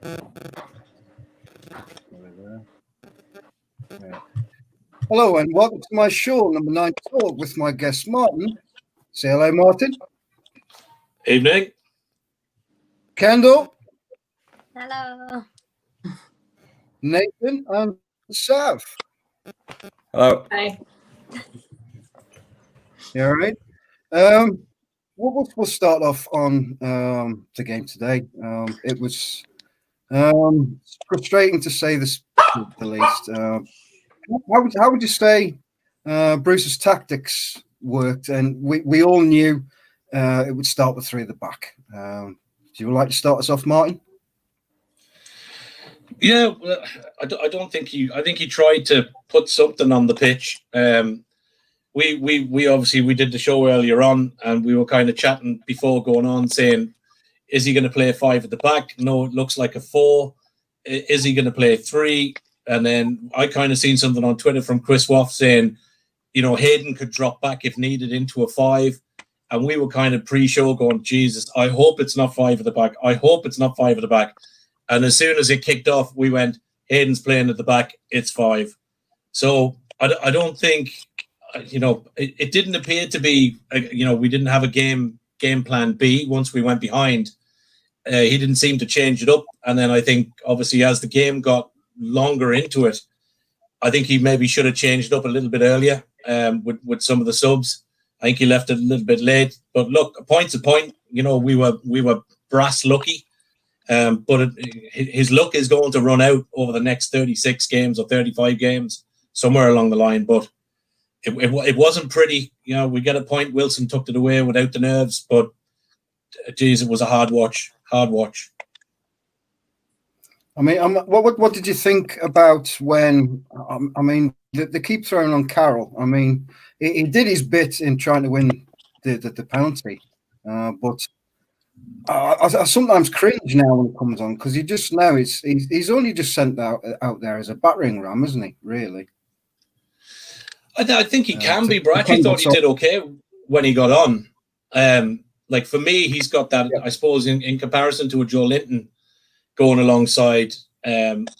Yeah. Hello and welcome to my show, number 9 Talk, with my guest Martin. Say hello, Martin. Evening. Kendall. Hello. Nathan and Sav. Hello. Hi. You all right? We'll start off on the game today. It was frustrating to say the least. How would you say Bruce's tactics worked? And we all knew it would start with 3 at the back. Do you like to start us off, Martin? Yeah, well, I don't think I think he tried to put something on the pitch. We obviously did the show earlier on, and we were kind of chatting before going on, saying, is he going to play a 5 at the back? No, it looks like a 4. Is he going to play a 3? And then I kind of seen something on Twitter from Chris Waff saying, Hayden could drop back if needed into a 5. And we were kind of pre-show going, Jesus, I hope it's not 5 at the back. I hope it's not 5 at the back. And as soon as it kicked off, we went, Hayden's playing at the back, it's 5. So I don't think, it didn't appear to be, we didn't have a game plan B once we went behind. He didn't seem to change it up. And then I think, obviously, as the game got longer into it, I think he maybe should have changed it up a little bit earlier with some of the subs. I think he left it a little bit late. But look, a point's a point. We were brass lucky. But his luck is going to run out over the next 36 games or 35 games, somewhere along the line. But it wasn't pretty. We get a point. Wilson tucked it away without the nerves. But, geez, it was a hard watch. Hard watch. I mean, what did you think about when, they keep throwing on Carroll. I mean, he did his bit in trying to win the penalty. But I sometimes cringe now when it comes on, because he's only just sent out there as a battering ram, isn't he? Really? I think he can be, but I actually thought he did okay when he got on. Like for me, he's got that. Yeah. I suppose in comparison to a Joe Linton going alongside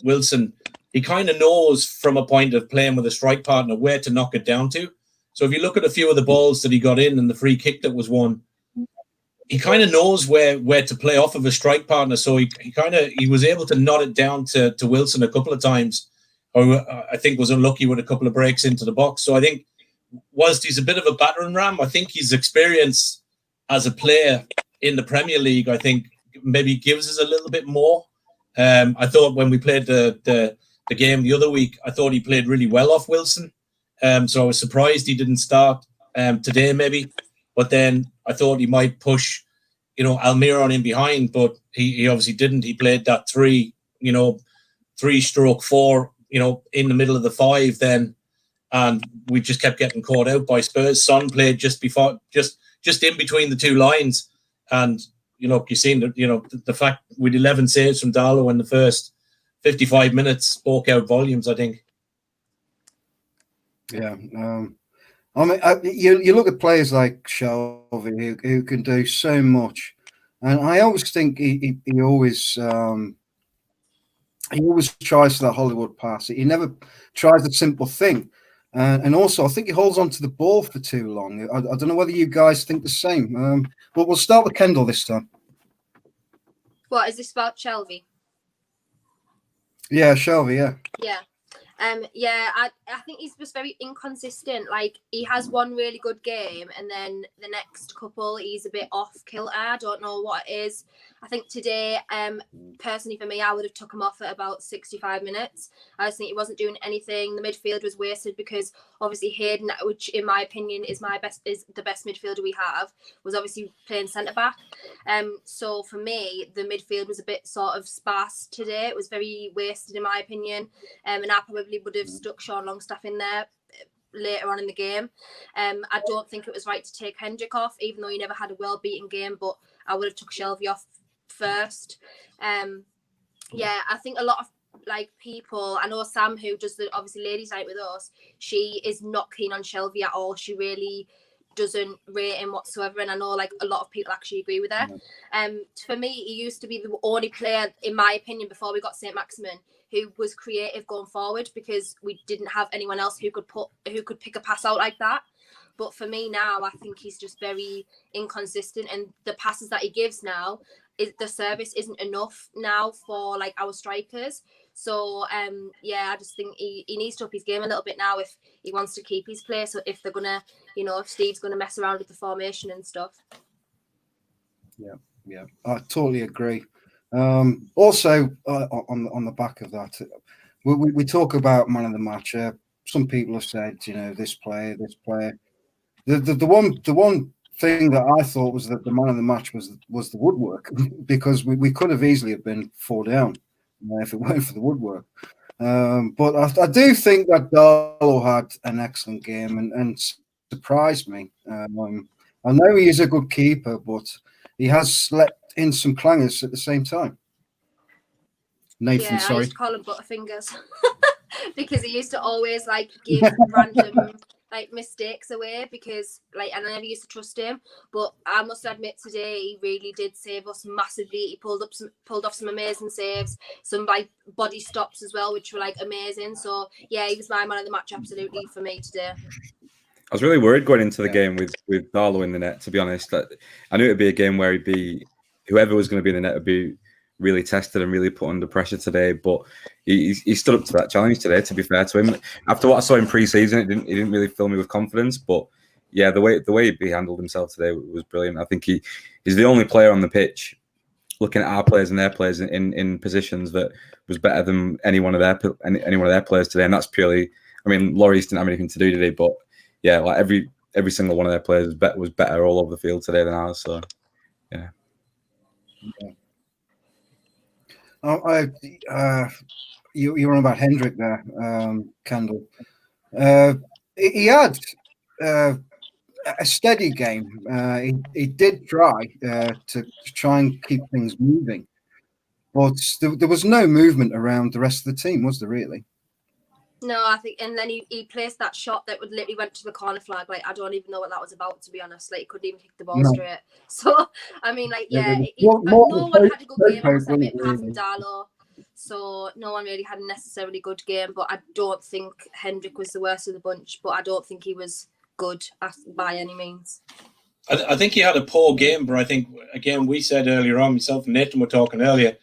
Wilson, he kind of knows from a point of playing with a strike partner where to knock it down to. So if you look at a few of the balls that he got in and the free kick that was won, he kind of knows where to play off of a strike partner. So he was able to knot it down to Wilson a couple of times, or I think was unlucky with a couple of breaks into the box. So I think whilst he's a bit of a battering ram, I think his experience as a player in the Premier League, I think maybe gives us a little bit more. I thought when we played the game the other week, I thought he played really well off Wilson. So I was surprised he didn't start today maybe. But then I thought he might push, Almiron in behind, but he obviously didn't. He played that 3/4, in the middle of the 5 then, and we just kept getting caught out by Spurs. Son played just in between the 2 lines, and you've seen the fact with 11 saves from Darlow in the first 55 minutes spoke out volumes, I think. Yeah. I mean, you look at players like Shelby who can do so much, and I always think he always tries for that Hollywood pass. He never tries the simple thing, and also I think he holds on to the ball for too long. I don't know whether you guys think the same. But we'll start with Kendall this time. What is this about, Shelby? Yeah, Shelby. Yeah. Yeah. I think he's just very inconsistent. Like, he has one really good game, and then the next couple he's a bit off kilter. I don't know what it is. I think today, personally for me, I would have took him off at about 65 minutes. I just think he wasn't doing anything. The midfield was wasted because obviously Hayden, which in my opinion is the best midfielder we have, was obviously playing centre back. So for me, the midfield was a bit sort of sparse today. It was very wasted in my opinion. And I probably would have stuck Sean Longstaff in there later on in the game. I don't think it was right to take Hendrick off, even though he never had a well-beaten game, but I would have took Shelby off first. I think a lot of people, I know Sam, who does the obviously ladies night with us, she is not keen on Shelby at all. She really doesn't rate him whatsoever, and I know like a lot of people actually agree with her. For me, he used to be the only player, in my opinion, before we got St. Maximin, who was creative going forward, because we didn't have anyone else who could pick a pass out like that. But for me now, I think he's just very inconsistent, and the passes that he gives now, the service isn't enough now for like our strikers. So I just think he needs to up his game a little bit now if he wants to keep his place. So if they're gonna, if Steve's gonna mess around with the formation and stuff. Yeah, I totally agree. Also, on the back of that, we talk about man of the match. Some people have said, this player. The one thing that I thought was that the man of the match was the woodwork, because we could have easily have been 4 down if it weren't for the woodwork. But I do think that Darlow had an excellent game and surprised me. I know he is a good keeper, but he has let in some clangers at the same time. Nathan, sorry. I used to call him Butterfingers because he used to always like give random like mistakes away, because like, and I never used to trust him. But I must admit, today he really did save us massively. He pulled off some amazing saves, some like body stops as well, which were like amazing. So yeah, he was my man of the match absolutely for me today. I was really worried going into the game with Darlow in the net, to be honest. I knew it would be a game where whoever was going to be in the net would be really tested and really put under pressure today. But he stood up to that challenge today, to be fair to him. After what I saw in pre-season, he didn't really fill me with confidence. But yeah, the way he handled himself today was brilliant. I think he's the only player on the pitch, looking at our players and their players in positions, that was better than any one of their players today. And that's purely, I mean, Lloris didn't have anything to do today, but yeah, like every single one of their players was better all over the field today than ours. So yeah. You were on about Hendrick there, Kendall. He had a steady game. He did try to try and keep things moving, but there was no movement around the rest of the team, was there really? No, I think, and then he placed that shot that would literally went to the corner flag. Like, I don't even know what that was about, to be honest. Like, he couldn't even kick the ball straight. So, I mean, like, no one had a good game, I must admit, apart from Darlow. So, no one really had a necessarily good game. But I don't think Hendrick was the worst of the bunch. But I don't think he was good by any means. I think he had a poor game, but I think, again, we said earlier on, myself and Nathan were talking earlier,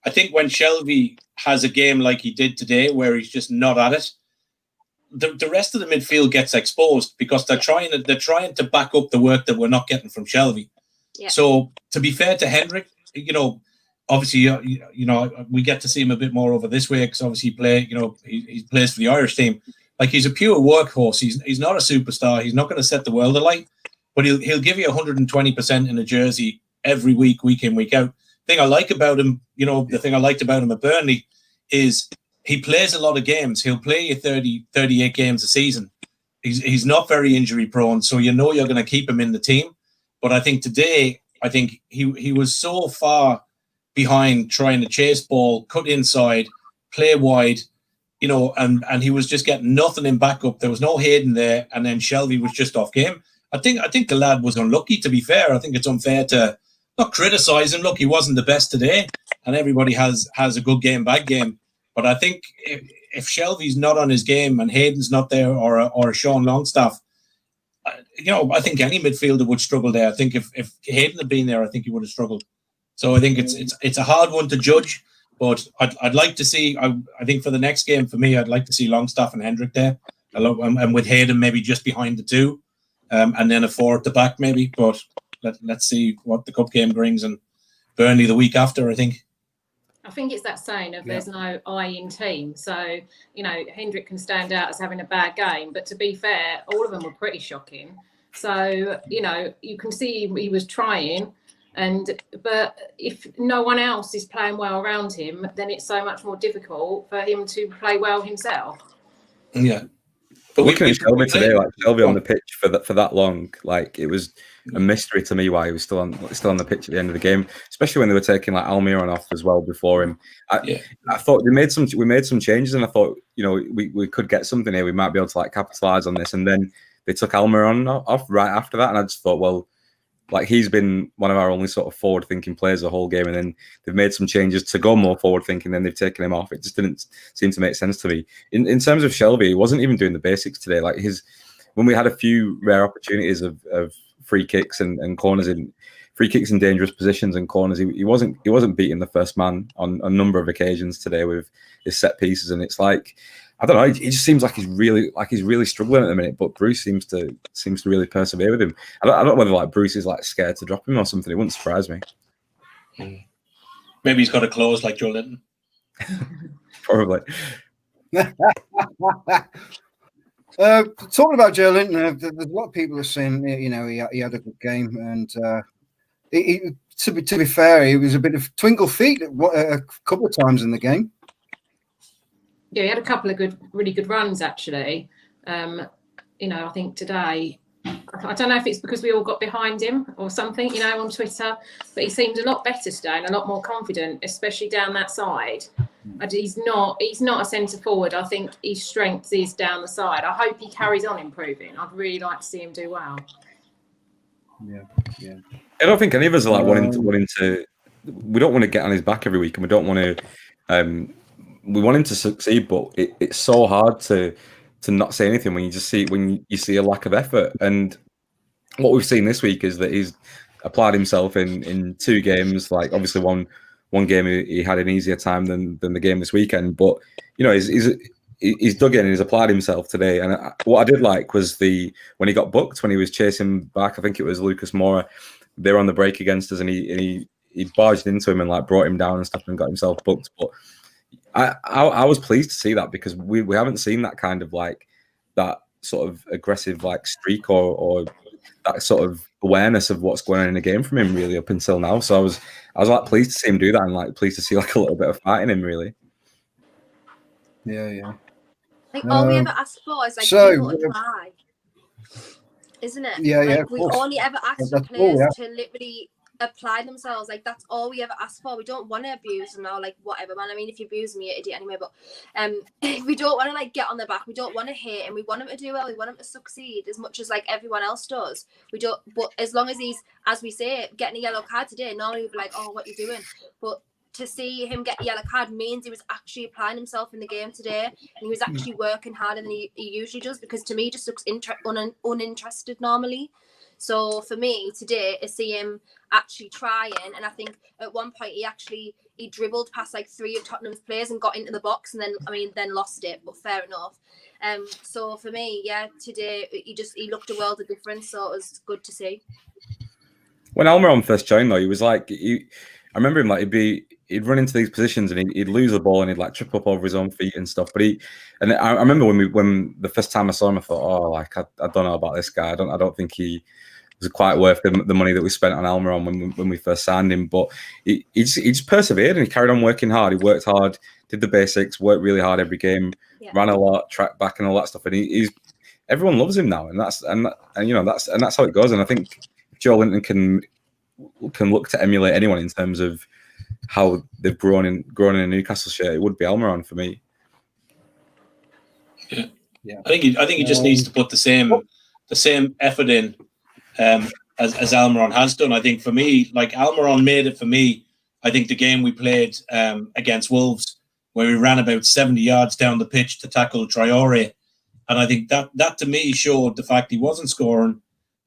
I think when Shelby has a game like he did today, where he's just not at it, the rest of the midfield gets exposed, because they're trying to back up the work that we're not getting from Shelby. Yeah. So to be fair to Hendrick, obviously, we get to see him a bit more over this way, because obviously he plays for the Irish team. Like, he's a pure workhorse. He's not a superstar. He's not going to set the world alight, but he'll give you 120% in a jersey every week in, week out. Thing I like about him, the thing I liked about him at Burnley is he plays a lot of games. He'll play you 30, 38 games a season. He's not very injury prone, so you're going to keep him in the team. But I think today, he was so far behind trying to chase ball, cut inside, play wide, and he was just getting nothing in backup. There was no Hayden there, and then Shelby was just off game. I think the lad was unlucky, to be fair. I think it's unfair to not criticise him. Look, he wasn't the best today, and everybody has a good game, bad game. But I think if Shelby's not on his game and Hayden's not there, or Sean Longstaff, I think any midfielder would struggle there. I think if Hayden had been there, I think he would have struggled. So I think it's a hard one to judge. But I'd like to see. I think for the next game, for me, I'd like to see Longstaff and Hendrick there, and with Hayden maybe just behind the two, and then a 4 at the back maybe. But let's see what the cup game brings, and Burnley the week after, I think. I think it's that saying of there's no I in team. So, Hendrick can stand out as having a bad game, but to be fair, all of them were pretty shocking. So, you can see he was trying, but if no one else is playing well around him, then it's so much more difficult for him to play well himself. Yeah. But looking at Shelby today, like Shelby on the pitch for that long, like it was a mystery to me why he was still on the pitch at the end of the game, especially when they were taking like Almiron off as well before him. I thought we made some changes, and I thought we could get something here. We might be able to like capitalise on this, and then they took Almiron off right after that, and I just thought, well, like he's been one of our only sort of forward-thinking players the whole game, and then they've made some changes to go more forward-thinking, then they've taken him off. It just didn't seem to make sense to me. In terms of Shelby, he wasn't even doing the basics today. Like when we had a few rare opportunities of free kicks and corners in free kicks in dangerous positions and corners, he wasn't beating the first man on a number of occasions today with his set pieces, and it's like, I don't know. It just seems like he's really struggling at the minute. But Bruce seems to really persevere with him. I don't know whether like Bruce is like scared to drop him or something. It wouldn't surprise me. Maybe he's got a close like Joe Linton. Probably. Talking about Joe Linton, there's a lot of people are saying, you know, he had a good game, and to be fair, he was a bit of twinkle feet a couple of times in the game. Yeah, he had a couple of really good runs actually. You know, I think today, I don't know if it's because we all got behind him or something, you know, on Twitter, but he seemed a lot better today and a lot more confident, especially down that side. He's not a centre forward. I think his strength is down the side. I hope he carries on improving. I'd really like to see him do well. Yeah. I don't think any of us are like wanting to. We don't want to get on his back every week, and we don't want to. We want him to succeed, but it's so hard to not say anything when you see a lack of effort. And what we've seen this week is that he's applied himself in 2 games. Like obviously one game he had an easier time than the game this weekend, but you know he's dug in and he's applied himself today. And what I did like was when he got booked, when he was chasing back, I think it was Lucas Moura. They were on the break against us, and he barged into him and like brought him down and stuff and got himself booked. But I was pleased to see that, because we haven't seen that kind of like that sort of aggressive like streak or that sort of awareness of what's going on in the game from him really up until now. So I was like pleased to see him do that, and like pleased to see like a little bit of fight in him really. Yeah. I think all we ever ask for is like people to try, isn't it? Yeah, like, we only ever ask for players to literally apply themselves. Like that's all we ever ask for. We don't want to abuse them or like whatever, man. I mean, if you abuse me, you're an idiot anyway. But we don't want to like get on their back. We don't want to hate him. We want him to do well. We want him to succeed as much as like everyone else does. We don't. But as long as he's, as we say, getting a yellow card today, normally we'd be like, oh, what are you doing? But to see him get a yellow card means he was actually applying himself in the game today, and he was actually working harder than he usually does, because to me he just looks uninterested normally. So for me today, to see him actually trying, and I think at one point he dribbled past like 3 of Tottenham's players and got into the box, and then lost it, but fair enough. So for me, yeah, today he looked a world of difference, so it was good to see. When Almiron first joined though, he was like I remember him like he'd run into these positions and he'd lose the ball and he'd like trip up over his own feet and stuff. But I remember when the first time I saw him, I thought, oh, like I don't know about this guy. I don't think he was quite worth the money that we spent on Almiron when we first signed him. But he just persevered and he carried on working hard. He worked hard, did the basics, worked really hard every game, ran a lot, tracked back and all that stuff. And everyone loves him now, and that's how it goes. And I think if Joe Linton can look to emulate anyone in terms of how they've grown in a Newcastle shirt, it would be Almiron for me. Yeah. I think he just needs to put the same effort in as Almiron has done. I think for me, like Almiron made it for me. I think the game we played against Wolves, where we ran about 70 yards down the pitch to tackle Traore, and I think that to me showed the fact he wasn't scoring,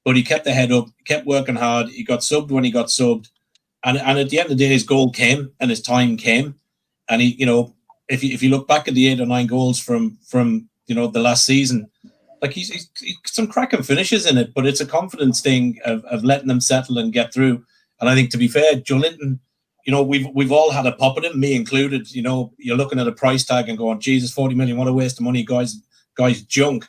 but he kept the head up, kept working hard. He got subbed when he got subbed. And at the end of the day, his goal came and his time came. And he, you know, if you look back at the 8 or 9 goals from you know the last season, like he's some cracking finishes in it, but it's a confidence thing of letting them settle and get through. And I think, to be fair, Joe Linton, you know, we've all had a pop at him, me included. You know, you're looking at a price tag and going, Jesus, 40 million, what a waste of money, guys junk.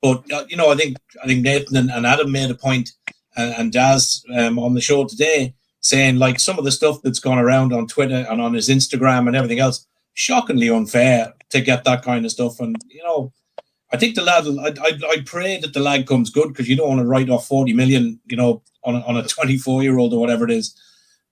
But you know, I think Nathan and Adam made a point, and Daz on the show today, saying like some of the stuff that's gone around on Twitter and on his Instagram and everything else, shockingly unfair to get that kind of stuff. And you know, I think the lad, I pray that the lad comes good, because you don't want to write off 40 million, you know, on a 24-year-old or whatever it is.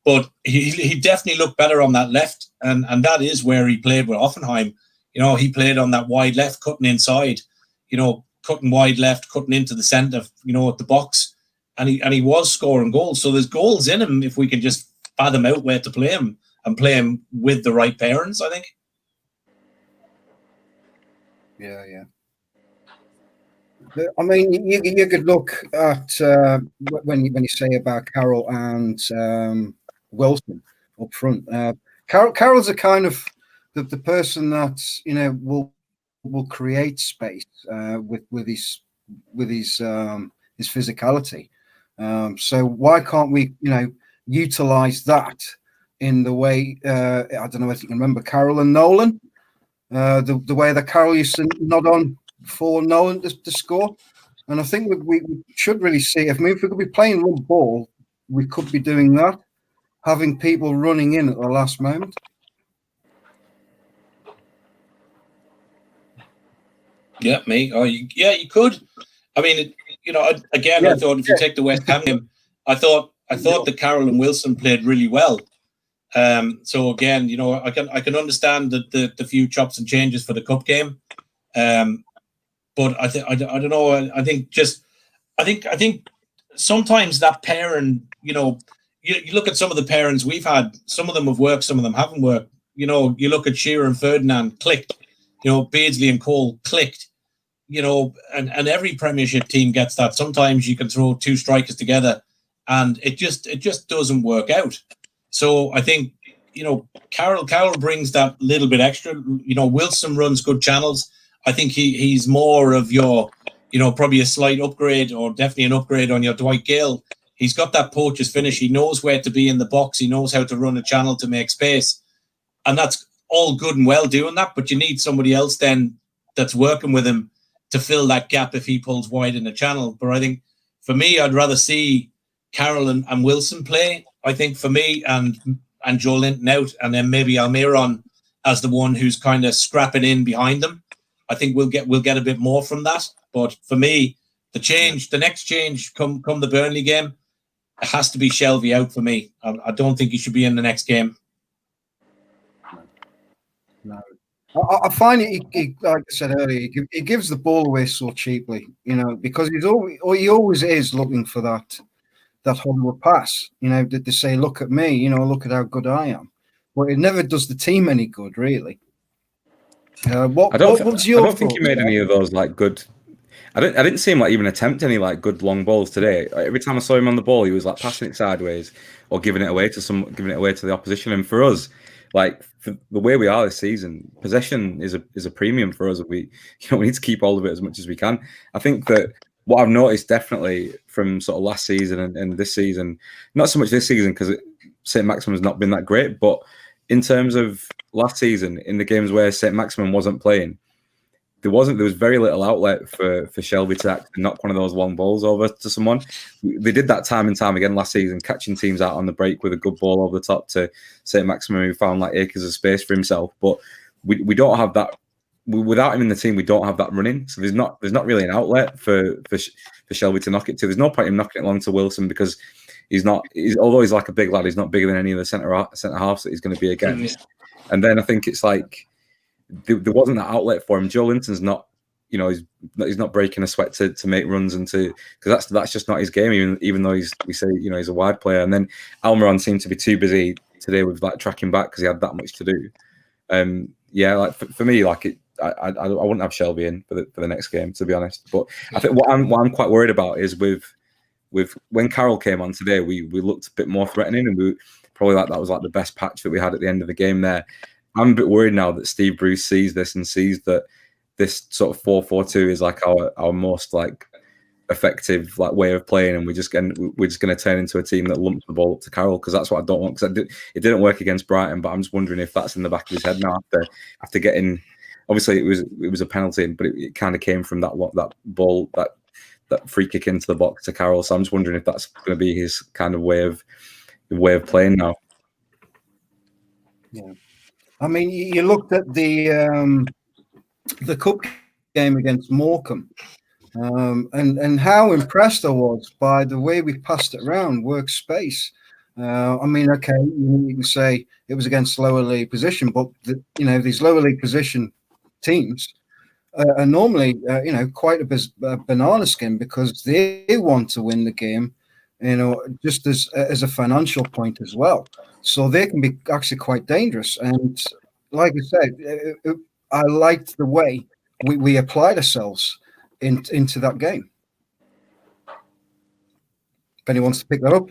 But he definitely looked better on that left, and that is where he played with Hoffenheim. You know, he played on that wide left, cutting inside. You know, cutting wide left, cutting into the centre, at the box, and he was scoring goals. So there's goals in him if we can just fathom out where to play him and play him with the right parents, I think. Yeah. I mean, you could look at when you say about Carroll and Wilson up front. Carroll's a kind of the person that will create space with his physicality. So why can't we utilize that in the way I don't know if you can remember Carroll and Nolan, the way that Carroll used to nod on for Nolan to score. And I think we should really see if we could be playing long ball, we could be doing that, having people running in at the last moment. Yeah, me. Oh, you could. I mean, I thought if you take the West Ham game, I thought that Carroll and Wilson played really well. So again, I can understand the few chops and changes for the cup game. But I don't know. I think sometimes that pairing, you look at some of the pairings we've had. Some of them have worked, some of them haven't worked. You look at Shearer and Ferdinand, clicked. Beardsley and Cole, clicked. And every Premiership team gets that. Sometimes you can throw two strikers together, and it just doesn't work out. So I think Carroll brings that little bit extra. Wilson runs good channels. I think he's more of your, probably a slight upgrade or definitely an upgrade on your Dwight Gale. He's got that poacher's finish. He knows where to be in the box. He knows how to run a channel to make space. And that's all good and well doing that. But you need somebody else then that's working with him to fill that gap if he pulls wide in the channel. But I think for me, I'd rather see Carroll and Wilson play. I think for me and Joe Linton out, and then maybe Almiron as the one who's kind of scrapping in behind them. I think we'll get a bit more from that. But for me, the next change come the Burnley game, it has to be Shelvey out for me. I don't think he should be in the next game. No. I find it, like I said earlier, he gives the ball away so cheaply, because he always is looking for that Hollywood pass, to say, look at me, look at how good I am. But it never does the team any good, really. I don't think he made any of those good. I didn't see him even attempt any good long balls today. Every time I saw him on the ball, he was passing it sideways or giving it away to the opposition. And for us, for the way we are this season, possession is a premium for us. We need to keep hold of it as much as we can. I think that what I've noticed definitely from sort of last season and this season, not so much this season because St. Maximin has not been that great, but in terms of last season, in the games where St. Maximin wasn't playing, there was very little outlet for Shelvey to actually knock one of those long balls over to someone. They did that time and time again last season, catching teams out on the break with a good ball over the top to St. Maximin, who found acres of space for himself. But we don't have that. Without him in the team, we don't have that running. So there's not really an outlet for Shelvey to knock it to. There's no point in knocking it long to Wilson because although he's a big lad, he's not bigger than any of the centre halves that he's going to be against. And then I think it's there wasn't that outlet for him. Joe Linton's not, he's not breaking a sweat to make runs and because that's just not his game. Even though he's a wide player. And then Almiron seemed to be too busy today with tracking back because he had that much to do. For me, I wouldn't have Shelvey in for the next game, to be honest. But I think what I'm quite worried about is with when Carroll came on today, we looked a bit more threatening, and we probably that was the best patch that we had at the end of the game there. I'm a bit worried now that Steve Bruce sees this and sees that this sort of 4-4-2 is our most effective way of playing, and we're just going to turn into a team that lumps the ball up to Carroll, because that's what I don't want. Because it didn't work against Brighton, but I'm just wondering if that's in the back of his head now after getting. Obviously, it was a penalty, but it kind of came from that ball, that free kick into the box to Carroll. So I'm just wondering if that's going to be his kind of way of playing now. Yeah, I mean, you looked at the cup game against Morecambe, and how impressed I was by the way we passed it around, work space. I mean, okay, you can say it was against lower league position, but these lower league position teams, are normally, quite a banana skin because they want to win the game, just as a financial point as well. So they can be actually quite dangerous. And like I said, I liked the way we applied ourselves into that game. If anyone wants to pick that up.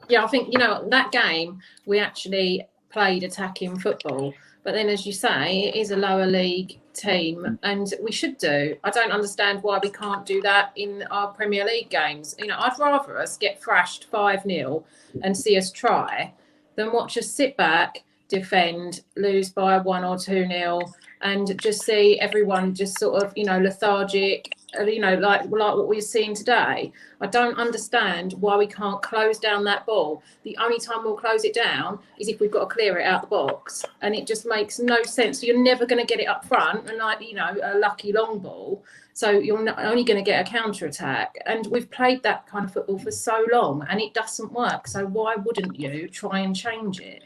Yeah, I think, that game, we actually played attacking football. But then, as you say, it is a lower league team, and we should do. I don't understand why we can't do that in our Premier League games. I'd rather us get thrashed 5-0 and see us try than watch us sit back, defend, lose by 1 or 2-0, and just see everyone just sort of, lethargic, like what we've seen today. I don't understand why we can't close down that ball. The only time we'll close it down is if we've got to clear it out the box, and it just makes no sense. So you're never going to get it up front, and a lucky long ball. So you're not only going to get a counter attack, and we've played that kind of football for so long, and it doesn't work. So why wouldn't you try and change it?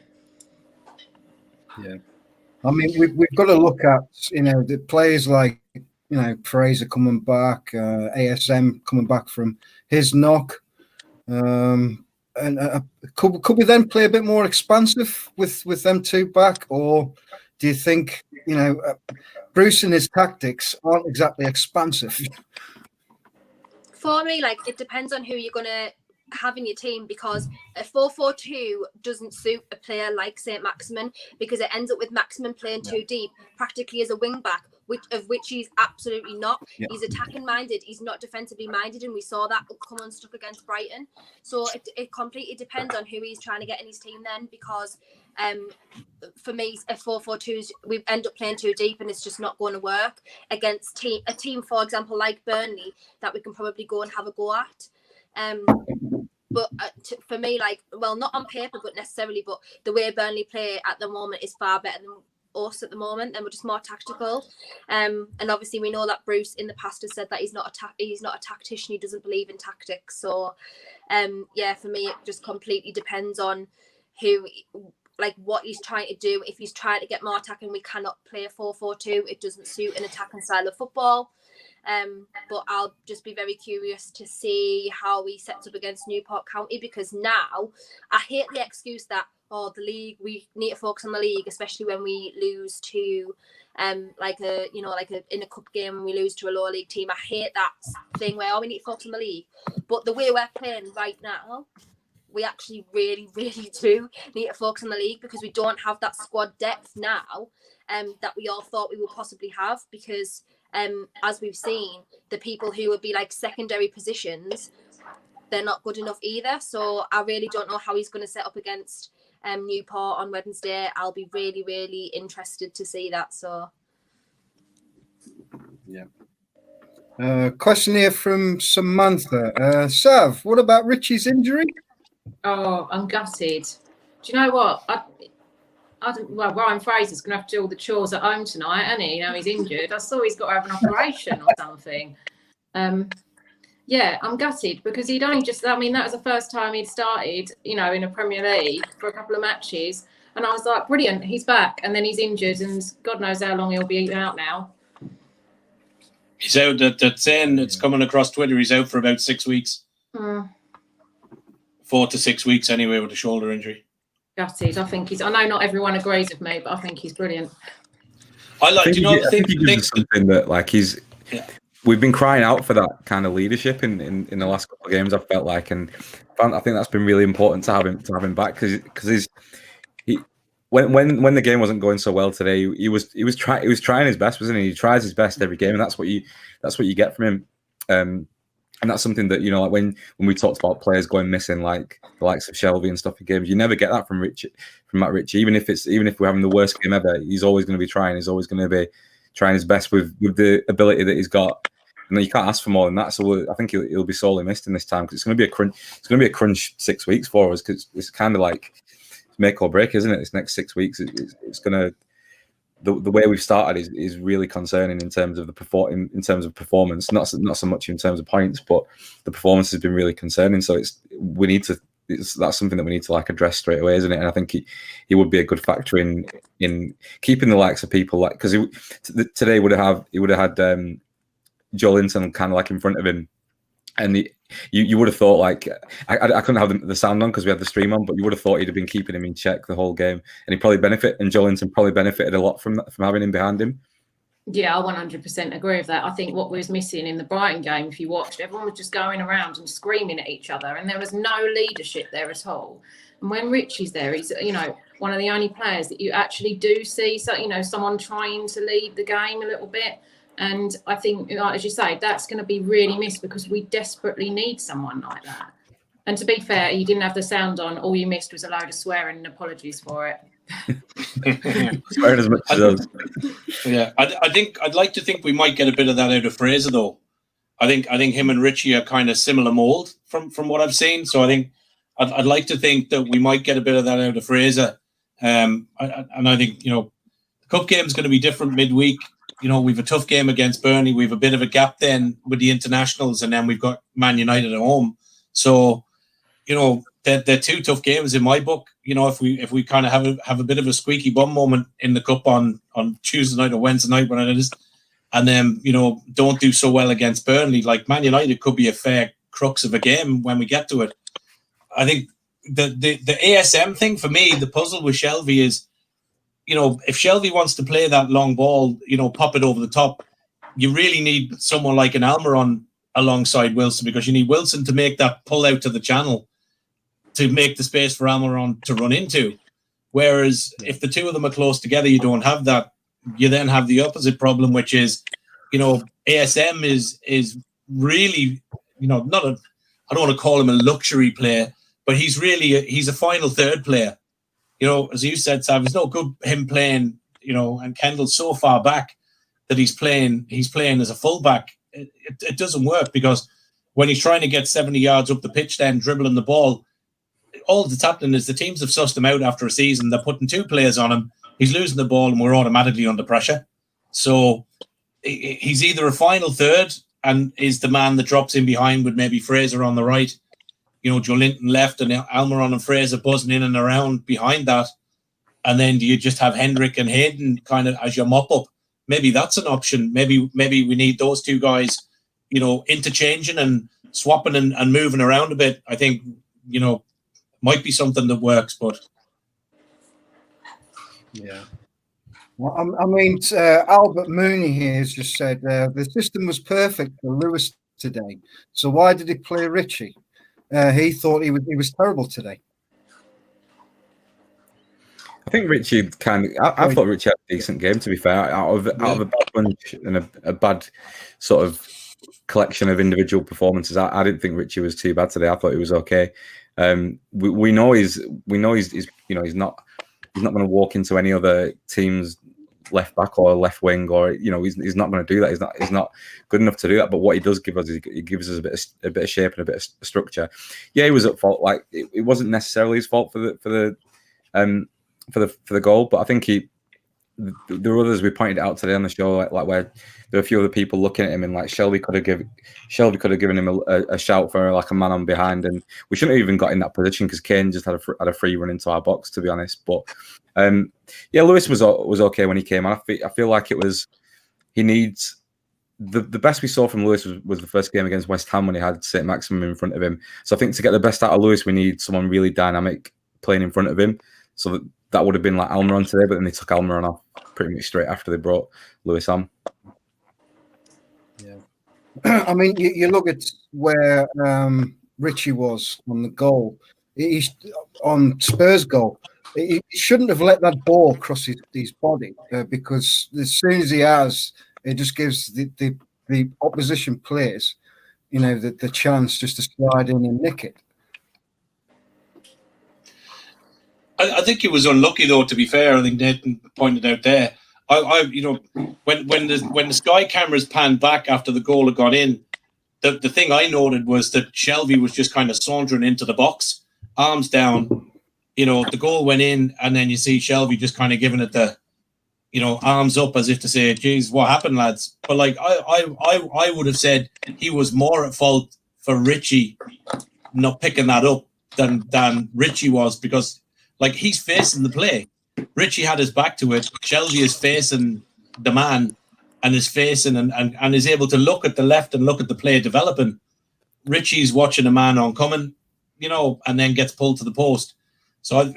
Yeah, I mean we've got to look at the players like Fraser coming back, ASM coming back from his knock, and could we then play a bit more expansive with them two back, or do you think Bruce and his tactics aren't exactly expansive? For me, it depends on who you're gonna have in your team, because a 4-4-2 doesn't suit a player like St. Maximin, because it ends up with Maximin playing too deep, practically as a wing back, which he's absolutely not. Yeah. He's attacking minded, he's not defensively minded, and we saw that come unstuck against Brighton. So it completely depends on who he's trying to get in his team then, because for me, a 4-4-2, we end up playing too deep, and it's just not going to work against a team, for example, like Burnley, that we can probably go and have a go at. But for me, not on paper, but necessarily, but the way Burnley play at the moment is far better than us at the moment, and we're just more tactical. And obviously, we know that Bruce in the past has said that he's not a tactician. He doesn't believe in tactics. So, for me, it just completely depends on who, what he's trying to do. If he's trying to get more attacking, we cannot play a 4-4-2. It doesn't suit an attacking style of football. But I'll just be very curious to see how he sets up against Newport County, because now I hate the excuse that, the league, we need to focus on the league, especially when we lose to in a cup game, when we lose to a lower league team. I hate that thing where we need to focus on the league. But the way we're playing right now, we actually really, really do need to focus on the league, because we don't have that squad depth now that we all thought we would possibly have, because as we've seen, the people who would be secondary positions, they're not good enough either. So I really don't know how he's going to set up against Newport on Wednesday. I'll be really, really interested to see that. So, yeah. Question here from Samantha. Sav, what about Richie's injury? Oh, I'm gutted. Do you know what? Ryan Fraser's going to have to do all the chores at home tonight, isn't he? He's injured. I saw he's got to have an operation or something. I'm gutted, because he'd only that was the first time he'd started, in a Premier League for a couple of matches. And I was like, brilliant, he's back. And then he's injured, and God knows how long he'll be out now. He's out. That's saying it's coming across Twitter. He's out for about 6 weeks. 4 to 6 weeks anyway, with a shoulder injury. Gutted. I think I know not everyone agrees with me, but I think he's brilliant. I think he gives something that he's. Yeah. We've been crying out for that kind of leadership in the last couple of games. I felt like, and I think that's been really important to have him back, because when the game wasn't going so well today, he was trying his best, wasn't he? He tries his best every game, and that's what you get from him. And that's something that, when we talked about players going missing, like the likes of Shelby and stuff in games, you never get that from Matt Ritchie. Even if we're having the worst game ever, he's always going to be trying. He's always going to be trying his best with the ability that he's got. And you can't ask for more than that. So I think he'll be sorely missed in this time, because it's going to be a crunch. It's going to be a crunch 6 weeks for us, because it's kind of like make or break, isn't it? This next 6 weeks, it's going to. The way we've started is really concerning in terms of performance, not so much in terms of points, but the performance has been really concerning. So we need to that's something that we need to like address straight away, isn't it? And I think he would be a good factor in keeping the likes of people like, because today he would have had Joelinton kind of like in front of him, and you would have thought like I couldn't have the sound on because we had the stream on, but you would have thought he'd have been keeping him in check the whole game, and he probably Joelinton probably benefited a lot from having him behind him. Yeah, I 100% agree with that. I think what was missing in the Brighton game, if you watched, everyone was just going around and screaming at each other, and there was no leadership there at all. And when Richie's there, he's, you know, one of the only players that you actually do see, so, you know, someone trying to lead the game a little bit. And I think, as you say, that's going to be really missed because we desperately need someone like that. And to be fair, you didn't have the sound on. All you missed was a load of swearing, and apologies for it. Swearing as much as us. Yeah, I'd like to think we might get a bit of that out of Fraser, though. I think him and Richie are kind of similar mold from what I've seen. So I think I'd like to think that we might get a bit of that out of Fraser. And I think, you know, the cup game is going to be different midweek. You know, we've a tough game against Burnley. We've a bit of a gap then with the internationals, and then we've got Man United at home. So, you know, they're two tough games in my book. You know, if we kind of have a bit of a squeaky bum moment in the cup on Tuesday night or Wednesday night, when it is, and then, you know, don't do so well against Burnley, like Man United could be a fair crux of a game when we get to it. I think the ASM thing for me, the puzzle with Shelvey is, you know, if Shelvey wants to play that long ball, you know, pop it over the top, you really need someone like an Almiron alongside Wilson, because you need Wilson to make that pull out to the channel to make the space for Almiron to run into. Whereas if the two of them are close together, you don't have that. You then have the opposite problem, which is, you know, ASM is really, you know, I don't want to call him a luxury player, but he's a final third player. You know, as you said, Sav, it's no good him playing, you know, and Kendall's so far back that he's playing as a fullback. It doesn't work, because when he's trying to get 70 yards up the pitch, then dribbling the ball, all that's happening is the teams have sussed him out after a season. They're putting two players on him. He's losing the ball, and we're automatically under pressure. So he's either a final third and is the man that drops in behind with maybe Fraser on the right, you know, Joelinton left, and Almiron and Fraser buzzing in and around behind that. And then do you just have Hendrick and Hayden kind of as your mop-up? Maybe that's an option. Maybe we need those two guys, you know, interchanging and swapping and moving around a bit. I think, you know, might be something that works, but... Yeah. Well, I mean, Albert Mooney here has just said the system was perfect for Lewis today. So why did he play Richie? He thought he was terrible today. I think Richie I thought Richie had a decent game, to be fair. Out of a bad bunch and a bad sort of collection of individual performances, I didn't think Richie was too bad today. I thought he was okay. We know he's you know, he's not going to walk into any other team's left back or left wing, or, you know, he's not going to do that. He's not good enough to do that. But what he does give us is he gives us a bit of shape and a bit of structure. Yeah, he was at fault. Like, it wasn't necessarily his fault for the goal, but I think there were others we pointed out today on the show, like where there were a few other people looking at him, and like Shelvey could have given him a shout for like a man on behind, and we shouldn't have even got in that position because Kane just had a free run into our box, to be honest. But yeah, Lewis was okay when he came on. I feel like he needs the best we saw from Lewis was the first game against West Ham when he had St. Maximum in front of him. So I think to get the best out of Lewis, we need someone really dynamic playing in front of him. So that would have been like Almiron today, but then they took Almiron off pretty much straight after they brought Lewis on. Yeah, I mean, you look at where Richie was on the goal. He's on Spurs' goal. He shouldn't have let that ball cross his body because as soon as he has, it just gives the opposition players, you know, the chance just to slide in and nick it. I think he was unlucky, though. To be fair, I think Nathan pointed out there. You know, when the Sky cameras panned back after the goal had gone in, the thing I noted was that Shelvey was just kind of sauntering into the box, arms down. You know, the goal went in, and then you see Shelvey just kind of giving it the, you know, arms up as if to say, "Geez, what happened, lads?" But like, I would have said he was more at fault for Richie not picking that up than Richie was, because like he's facing the play. Richie had his back to it. Shelby is facing the man and is facing and is able to look at the left and look at the play developing. Richie's watching a man oncoming, and then gets pulled to the post. So,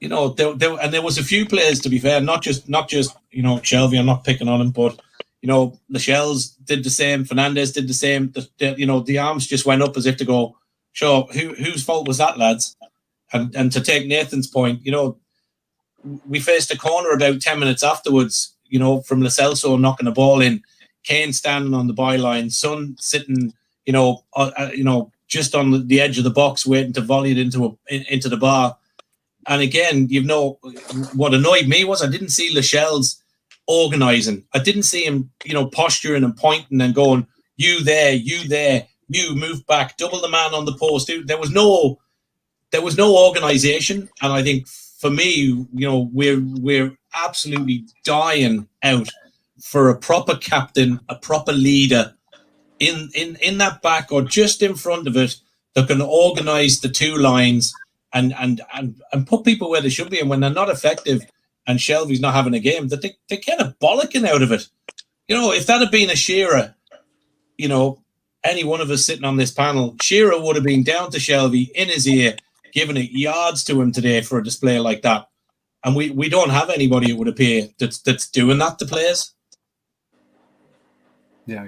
there was a few players, to be fair, not just Shelby. I'm not picking on him, but Lascelles did the same. Fernandez did the same. The arms just went up as if to go, sure, whose fault was that, lads? And to take Nathan's point, we faced a corner about 10 minutes afterwards, from Lo Celso knocking the ball in, Kane standing on the byline, Son sitting, just on the edge of the box, waiting to volley it into the bar. And again, what annoyed me was I didn't see Lascelles organising. I didn't see him, posturing and pointing and going, you there, you move back, double the man on the post. There was no organisation, and I think for me, we're absolutely dying out for a proper captain, a proper leader in that back or just in front of it that can organise the two lines and put people where they should be. And when they're not effective and Shelby's not having a game, that they're kind of bollocking out of it. If that had been a Shearer, any one of us sitting on this panel, Shearer would have been down to Shelby in his ear, giving it yards to him today for a display like that. And we don't have anybody, it would appear, that's doing that to players. Yeah.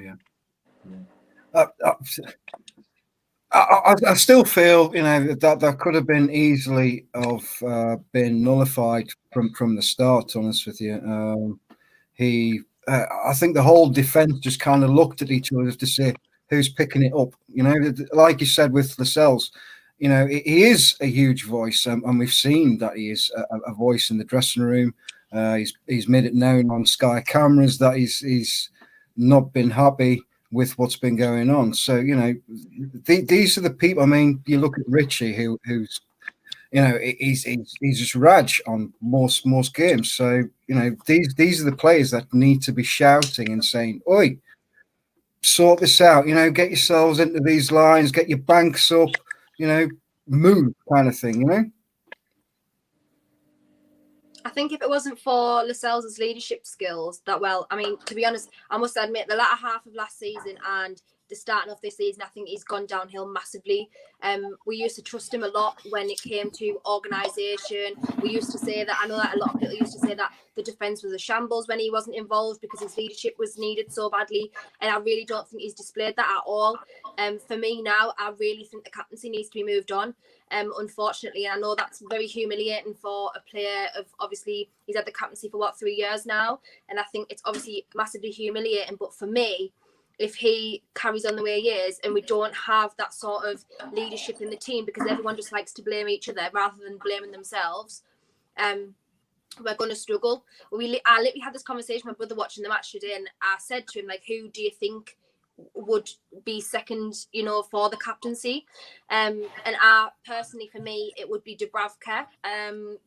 I still feel, that could have been easily been nullified from the start, to be honest with you. I think the whole defence just kind of looked at each other to say who's picking it up. Like you said with Lascelles, he is a huge voice, and we've seen that he is a voice in the dressing room. He's made it known on Sky cameras that he's not been happy with what's been going on. So, these are the people. I mean, you look at Richie, who's he's just rage on most games. So, these are the players that need to be shouting and saying, "Oi, sort this out. Get yourselves into these lines, get your banks up. Move," kind of thing. I think if it wasn't for Lascelles' leadership skills, to be honest, I must admit the latter half of last season and the starting of this season, I think he's gone downhill massively. We used to trust him a lot when it came to organisation. We used to say that, I know that a lot of people used to say that the defence was a shambles when he wasn't involved because his leadership was needed so badly. And I really don't think he's displayed that at all. For me now, I really think the captaincy needs to be moved on. Unfortunately, and I know that's very humiliating for a player obviously he's had the captaincy for 3 years now, and I think it's obviously massively humiliating. But for me, if he carries on the way he is and we don't have that sort of leadership in the team, because everyone just likes to blame each other rather than blaming themselves, we're going to struggle. I literally had this conversation with my brother watching the match today, and I said to him, who do you think would be second, for the captaincy? And personally, for me, it would be Dubravka,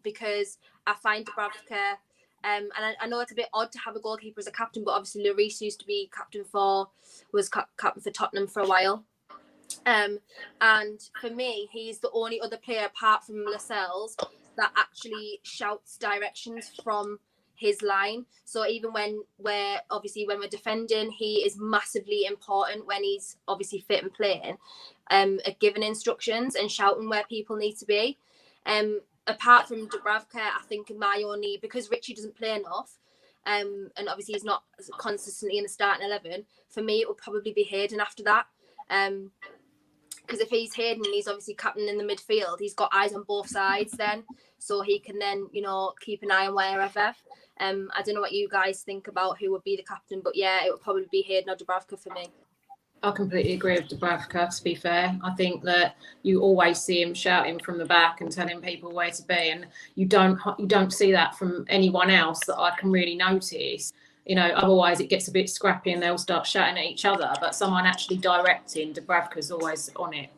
because I find Dubravka, and I know it's a bit odd to have a goalkeeper as a captain, but obviously Lloris used to be captain for Tottenham for a while. And for me, he's the only other player apart from Lascelles that actually shouts directions from his line. So even when we're defending, he is massively important when he's obviously fit and playing, at giving instructions and shouting where people need to be. Apart from Dubravka, I think because Richie doesn't play enough, and obviously he's not consistently in the starting 11, for me it would probably be Hayden after that. Because if he's Hayden and he's obviously captain in the midfield, he's got eyes on both sides then, so he can then keep an eye on wherever. I don't know what you guys think about who would be the captain, but yeah, it would probably be Hayden or Dubravka for me. I completely agree with Dubravka, to be fair. I think that you always see him shouting from the back and telling people where to be, and you don't see that from anyone else that I can really notice. Otherwise it gets a bit scrappy and they'll start shouting at each other, but someone actually directing, Dubravka's always on it.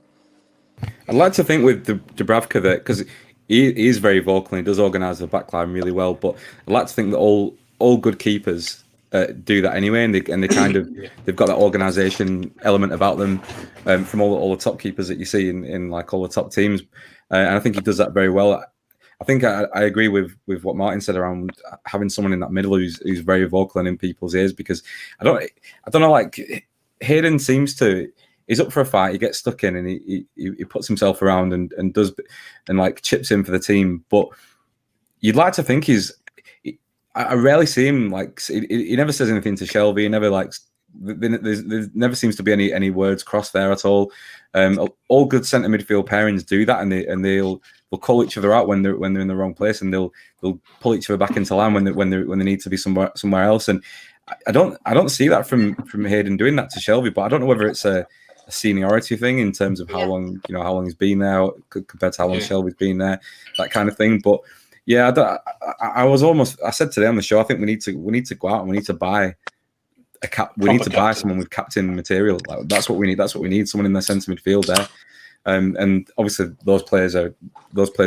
I'd like to think with Dubravka that, because he is very vocal and he does organise the backline really well, but I'd like to think that all good keepers do that anyway, and they kind of they've got that organisation element about them from all the top keepers that you see in like all the top teams, and I think he does that very well. I think I agree with what Martin said around having someone in that middle who's very vocal and in people's ears, because I don't know, like Hayden seems to. He's up for a fight. He gets stuck in, and he puts himself around and does and like chips in for the team. But you'd like to think I rarely see him like he never says anything to Shelby. He never there never seems to be any words crossed there at all. All good centre midfield pairings do that, and they'll call each other out when they're in the wrong place, and they'll pull each other back into line when they need to be somewhere else. And I don't see that from Hayden doing that to Shelby. But I don't know whether it's a seniority thing in terms of how long he's been there compared to how long Shelby's been there, that kind of thing. But yeah, I said today on the show, I think we need to go out and we need to buy buy someone with captain material. Like, that's what we need. Someone in the centre midfield there. And obviously those players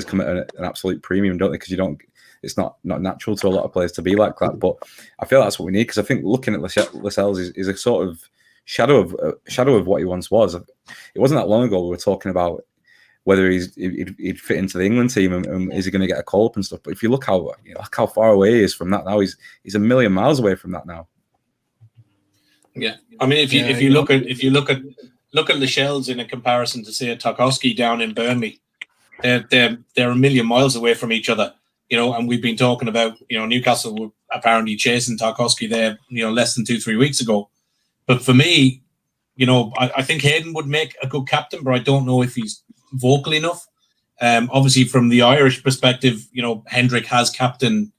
come at an absolute premium, don't they? Because it's not natural to a lot of players to be like that. But I feel that's what we need, because I think looking at Lascelles is a sort of shadow of what he once was. It wasn't that long ago we were talking about whether he'd fit into the England team and is he going to get a call up and stuff. But if you look how far away he is from that now, he's a million miles away from that now. Yeah, I mean, if you look at Lascelles in a comparison to, say, a Tarkowski down in Burnley, they're a million miles away from each other. And we've been talking about Newcastle were apparently chasing Tarkowski there less than 2-3 weeks ago. But for me, I think Hayden would make a good captain, but I don't know if he's vocal enough. Obviously, from the Irish perspective, Hendrick has captained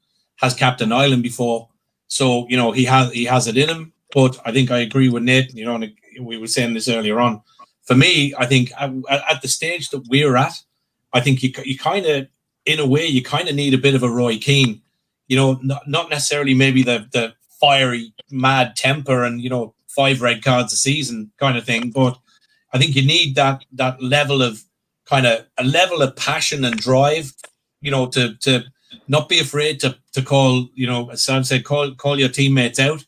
Ireland before, so he has it in him. But I think I agree with Nathan. And we were saying this earlier on. For me, I think at the stage that we're at, I think you kind of, in a way, you kind of need a bit of a Roy Keane. Not necessarily maybe the fiery, mad temper and 5 red cards a season kind of thing, but I think you need that level of a level of passion and drive, to not be afraid to call, as Sam said, call your teammates out,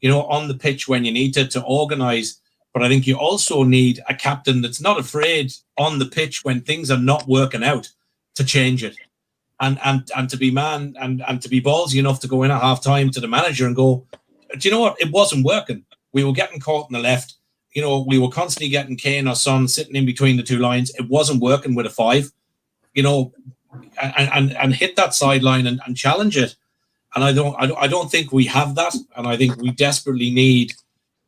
on the pitch when you need to organise. But I think you also need a captain that's not afraid on the pitch when things are not working out to change it, and to be man and to be ballsy enough to go in at half time to the manager and go, do you know what? It wasn't working. We were getting caught in the left. We were constantly getting Kane or Son sitting in between the two lines. It wasn't working with a 5, and hit that sideline and challenge it. And I don't think we have that. And I think we desperately need,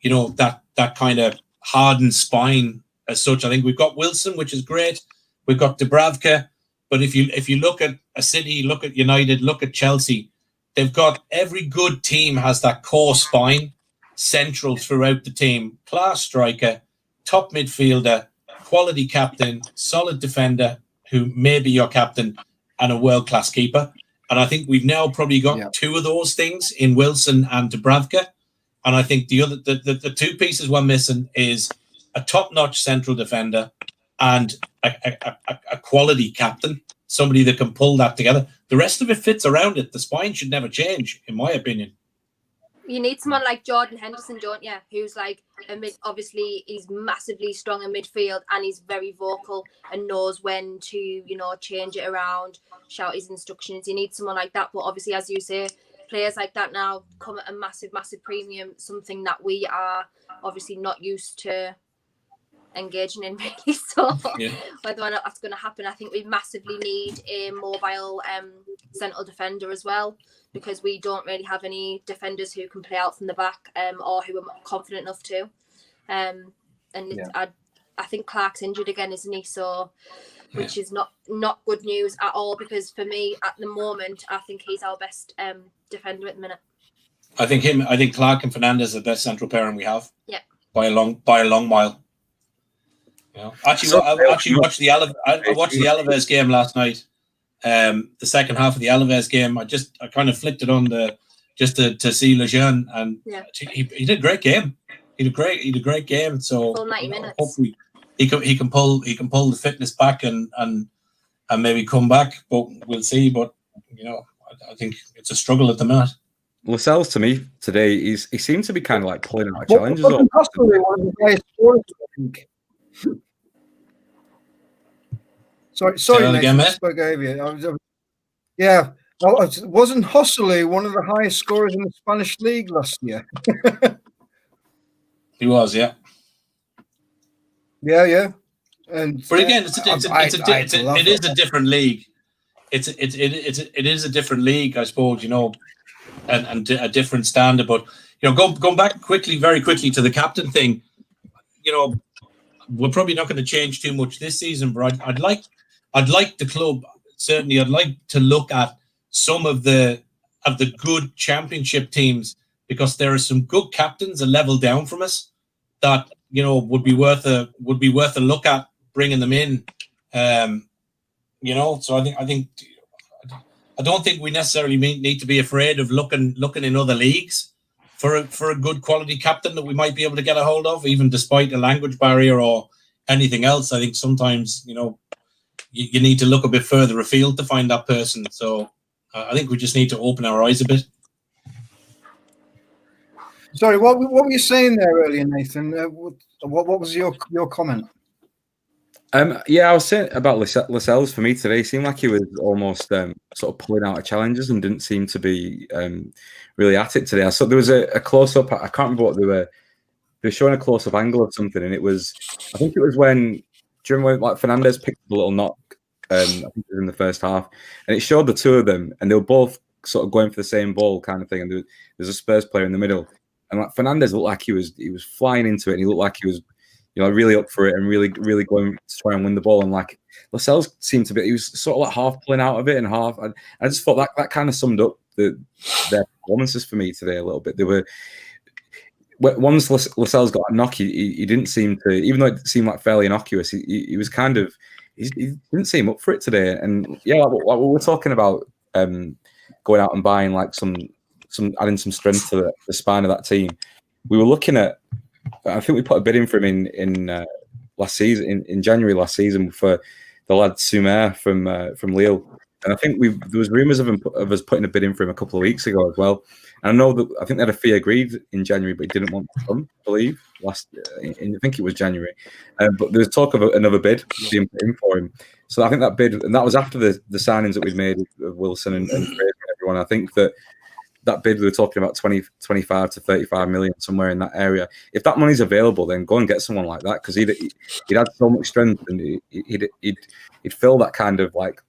that kind of hardened spine as such. I think we've got Wilson, which is great. We've got Dubravka. But if you look at a City, look at United, look at Chelsea, they've got, every good team has that core spine central throughout the team. Class striker, top midfielder, quality captain, solid defender who may be your captain, and a world-class keeper. And I think we've now probably got 2 of those things in Wilson and Dubravka. And I think the 2 pieces we're missing is a top-notch central defender and a quality captain, somebody that can pull that together. The rest of it fits around it. The spine should never change, in my opinion. You need someone like Jordan Henderson, don't you? Who's like obviously he's massively strong in midfield and he's very vocal and knows when to, change it around, shout his instructions. You need someone like that. But obviously, as you say, players like that now come at a massive, massive premium, something that we are obviously not used to engaging in, really. So whether or not that's going to happen, I think we massively need a mobile central defender as well, because we don't really have any defenders who can play out from the back or who are confident enough to. I think Clark's injured again, isn't he? So, which is not good news at all, because for me at the moment, I think he's our best defender at the minute. I think Clark and Fernandez are the best central pairing we have. Yeah. By a long mile. I watched the Alaves game last night. The second half of the Alaves game, I kind of flicked it on just to see Lejeune, and he did a great game. He did a great game. So full 90 minutes. Hopefully he can pull the fitness back and maybe come back, but we'll see. But I think it's a struggle at the minute. Lascelles to me today, he seemed to be kind of like pulling out But challenges. wasn't Hosteley one of the highest scorers, I think? Sorry, that Nathan, again, I mate? spoke over you. Yeah, wasn't Hosteley one of the highest scorers in the Spanish league last year? He was, yeah. Yeah. And But again, it is a different league. It is a different league, I suppose, you know, and a different standard. But you know, going back very quickly to the captain thing, you know, we're probably not going to change too much this season. But I'd like the club, certainly. I'd like to look at some of the good championship teams, because there are some good captains a level down from us that, you know, would be worth a look at bringing them in. You know, so I don't think we necessarily need to be afraid of looking in other leagues for a good quality captain that we might be able to get a hold of, even despite a language barrier or anything else. I think sometimes, you know, you need to look a bit further afield to find that person. So I think we just need to open our eyes a bit. Sorry, what were you saying there earlier, Nathan? What was your comment? Yeah, I was saying about Lascelles. For me today, it seemed like he was almost sort of pulling out of challenges and didn't seem to be really at it today. I saw there was a close up. I can't remember what they were showing, a close up angle of something, and I think it was when like Fernandez picked up a little knock. I think it was in the first half, and it showed the two of them, and they were both sort of going for the same ball kind of thing. And there's a Spurs player in the middle, and like Fernandez looked like he was flying into it, and he looked like he was, you know, really up for it and really going to try and win the ball. And like Lascelles seemed to be, he was sort of like half pulling out of it and half. I just thought that kind of summed up their performances for me today a little bit. They were, once Lascelles got a knock, he didn't seem to, even though it seemed like fairly innocuous, he was kind of, he didn't seem up for it today. And yeah, like we're talking about going out and buying like some adding some strength to the spine of that team. We were looking at, I think we put a bid in for him in last season, in January last season, for the lad Sumer from Lille, and I think there was rumours of us putting a bid in for him a couple of weeks ago as well. And I know that I think they had a fee agreed in January, but he didn't want to come, I believe, I think it was January. But there was talk of another bid being put in for him. So I think that bid, and that was after the signings that we'd made of Wilson and Fraser and everyone. I think that bid, we were talking about 25 to 35 million, somewhere in that area. If that money's available, then go and get someone like that, because he'd had so much strength, and he'd fill that kind of like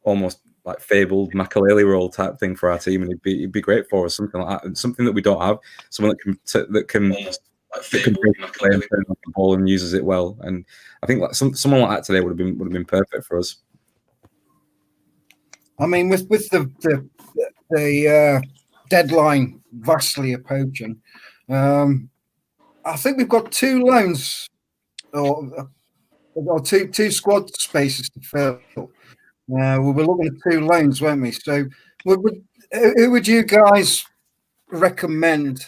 almost like fabled Makaleli role type thing for our team, and he'd be great for us, something like that, and something that we don't have, someone that can bring the ball and uses it well. And I think like someone like that today would have been perfect for us. I mean, with the deadline vastly approaching, I think we've got 2 loans or two squad spaces to fill. We were looking at 2 loans, weren't we? So who would you guys recommend,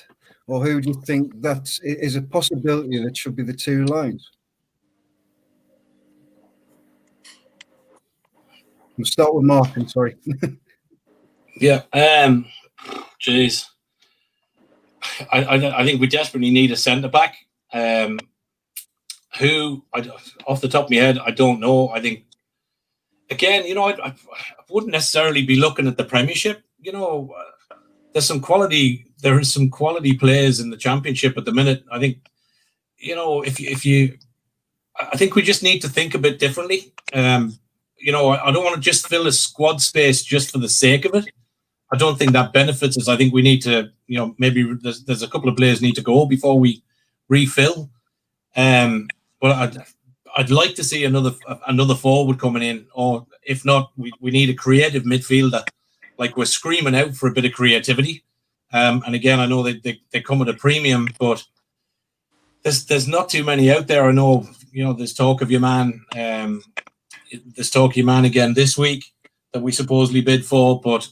or who do you think that is a possibility that should be the 2 loans? We'll start with Martin, sorry. Yeah. Jeez. I think we desperately need a centre back. Who, off the top of my head, I don't know. I think, again, you know, I wouldn't necessarily be looking at the Premiership. You know, there is some quality players in the Championship at the minute. I think, you know, I think we just need to think a bit differently. You know, I don't want to just fill a squad space just for the sake of it. I don't think that benefits us. I think we need to, you know, maybe there's a couple of players need to go before we refill. But I'd like to see another forward coming in, or if not, we need a creative midfielder. Like, we're screaming out for a bit of creativity. And again, I know they come at a premium, but there's not too many out there. I know, you know, there's talk of your man. There's talk of your man again this week that we supposedly bid for, but